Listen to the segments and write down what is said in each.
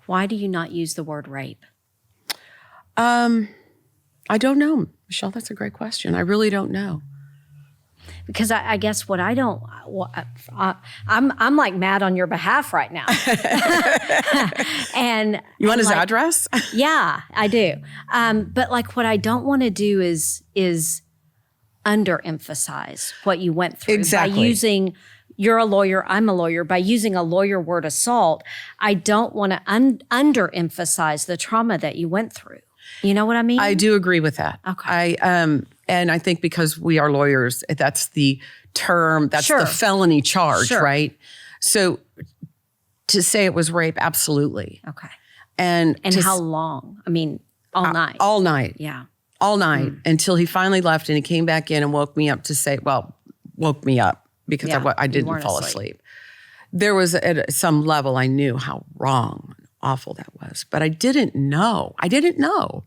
Why do you not use the word rape? I don't know, Michelle. That's a great question. I really don't know. Because I guess what I don't, I'm like mad on your behalf right now. And you want his like, address? Yeah, I do. But like what I don't want to do is underemphasize what you went through. Exactly. By using, you're a lawyer, I'm a lawyer. By using a lawyer word assault, I don't want to underemphasize the trauma that you went through. You know what I mean? I do agree with that. Okay. And I think because we are lawyers, that's the term, that's the felony charge, right? So to say it was rape, absolutely. Okay. And how long? I mean, all night. All night. Yeah. All night until he finally left and he came back in and woke me up to say, woke me up because I didn't fall asleep. There was at some level I knew how wrong and awful that was, but I didn't know. I didn't know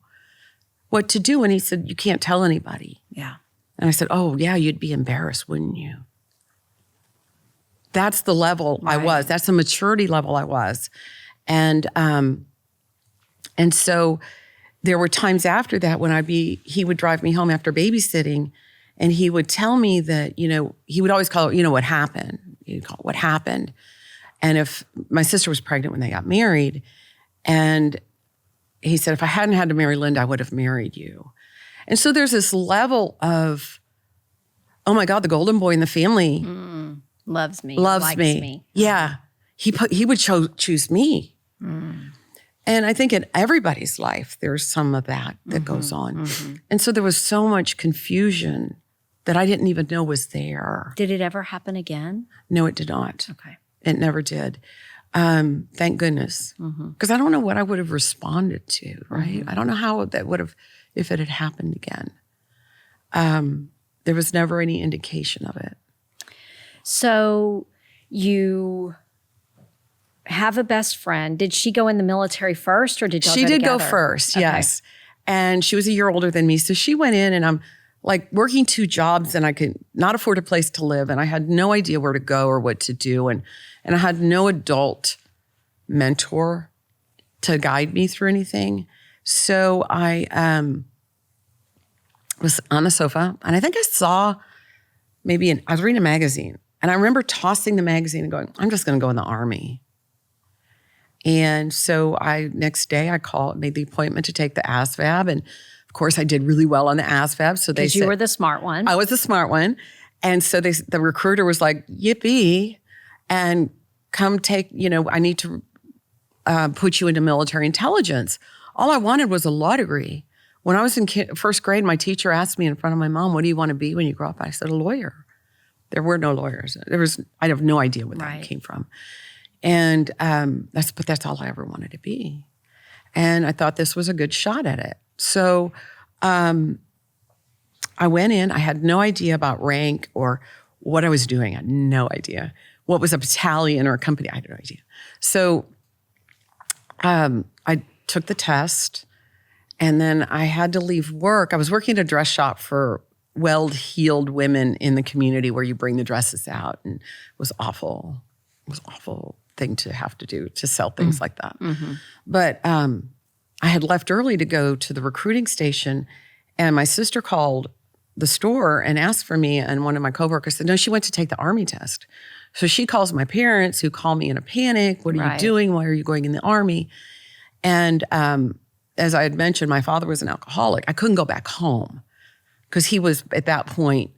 what to do. And he said, you can't tell anybody. Yeah. And I said, oh yeah, you'd be embarrassed, wouldn't you? That's the level I was. That's the maturity level I was. And so there were times after that when he would drive me home after babysitting and he would tell me that, he would always call it, what happened? He'd call it what happened. And if my sister was pregnant when they got married, and he said, if I hadn't had to marry Linda, I would have married you. And so there's this level of, oh my God, the golden boy in the family loves me. Likes me. Yeah. He would choose me. And I think in everybody's life, there's some of that goes on. And so there was so much confusion that I didn't even know was there. Did it ever happen again? No, it did not. Okay. It never did. Thank goodness. Because I don't know what I would have responded to, right? I don't know how that would have, if it had happened again. There was never any indication of it. So you have a best friend. Did she go in the military first or did y'all She go did together? go first, yes. And she was a year older than me. So she went in and I'm like working 2 jobs and I could not afford a place to live. And I had no idea where to go or what to do. And I had no adult mentor to guide me through anything. So I was on the sofa and I think I saw I was reading a magazine and I remember tossing the magazine and going, I'm just going to go in the Army. And so next day I made the appointment to take the ASVAB. And of course I did really well on the ASVAB. So they said, you were the smart one. I was the smart one. And so the recruiter was like, yippee, and come take, I need to put you into military intelligence. All I wanted was a law degree. When I was in first grade, my teacher asked me in front of my mom, what do you want to be when you grow up? I said, a lawyer. There were no lawyers. I have no idea where that came from. And that's all I ever wanted to be. And I thought this was a good shot at it. So I went in. I had no idea about rank or what I was doing. I had no idea. What was a battalion or a company? I had no idea. So I took the test and then I had to leave work. I was working at a dress shop for well-heeled women in the community where you bring the dresses out. And it was awful. It was an awful thing to have to do, to sell things like that. But I had left early to go to the recruiting station and my sister called the store and asked for me, and one of my coworkers said, no, she went to take the Army test. So she calls my parents, who call me in a panic. What are you doing? Why are you going in the Army? And as I had mentioned, my father was an alcoholic. I couldn't go back home because he was at that point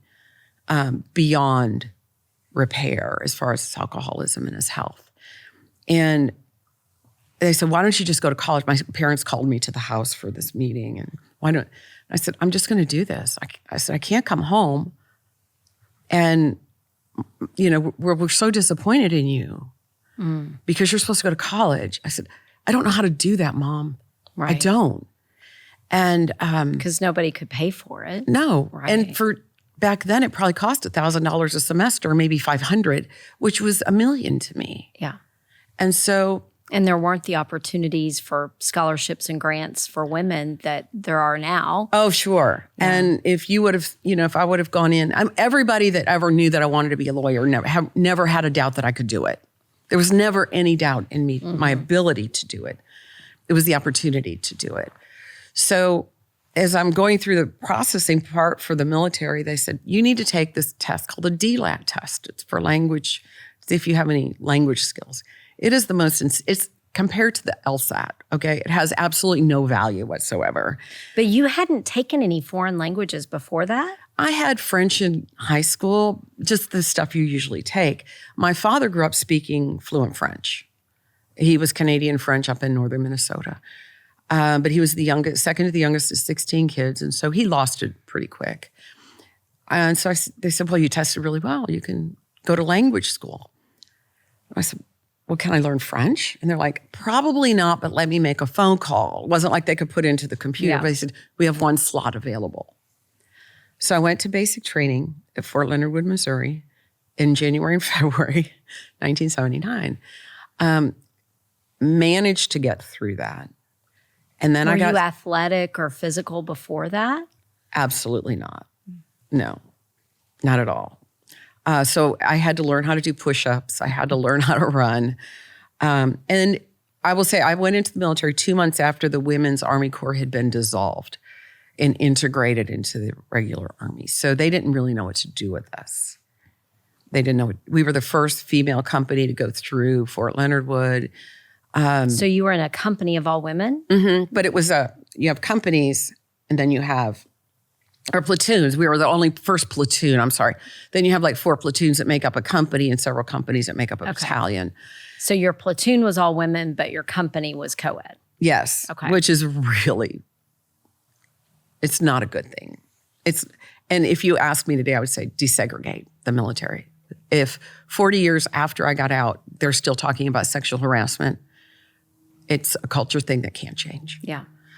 beyond repair as far as his alcoholism and his health. And they said, why don't you just go to college? My parents called me to the house for this meeting. And I said, I'm just going to do this. I said, I can't come home. And, we're so disappointed in you because you're supposed to go to college. I said, I don't know how to do that, Mom. I don't. And because nobody could pay for it. No. Right. And for back then, it probably cost $1,000 a semester, maybe $500, which was $1 million to me. Yeah. And so. And there weren't the opportunities for scholarships and grants for women that there are now. Oh, sure. Yeah. And if you would have, if I would have gone in, everybody that ever knew that I wanted to be a lawyer never had a doubt that I could do it. There was never any doubt in me, my ability to do it. It was the opportunity to do it. So as I'm going through the processing part for the military, they said, you need to take this test called a DLAT test. It's for language, see if you have any language skills. It is the most, it's compared to the LSAT, okay? It has absolutely no value whatsoever. But you hadn't taken any foreign languages before that? I had French in high school, just the stuff you usually take. My father grew up speaking fluent French. He was Canadian French up in northern Minnesota. But he was the youngest, second to the youngest of 16 kids. And so he lost it pretty quick. And so they said, well, you tested really well. You can go to language school. I said, well, can I learn French? And they're like, probably not, but let me make a phone call. It wasn't like they could put it into the computer, but they said, we have one slot available. So I went to basic training at Fort Leonard Wood, Missouri in January and February 1979. Managed to get through that. And then Were you athletic or physical before that? Absolutely not. No, not at all. So I had to learn how to do push-ups. I had to learn how to run. And I will say I went into the military 2 months after the Women's Army Corps had been dissolved and integrated into the regular Army. So they didn't really know what to do with us. They didn't know. We were the first female company to go through Fort Leonard Wood. So you were in a company of all women? Mm-hmm. But it was you have companies and then you have, or platoons. We were the only first platoon, I'm sorry. Then you have like 4 platoons that make up a company and several companies that make up a battalion. So your platoon was all women, but your company was co-ed? Yes. Okay. Which is really, it's not a good thing. And if you ask me today, I would say desegregate the military. If 40 years after I got out, they're still talking about sexual harassment, it's a culture thing that can't change. Yeah.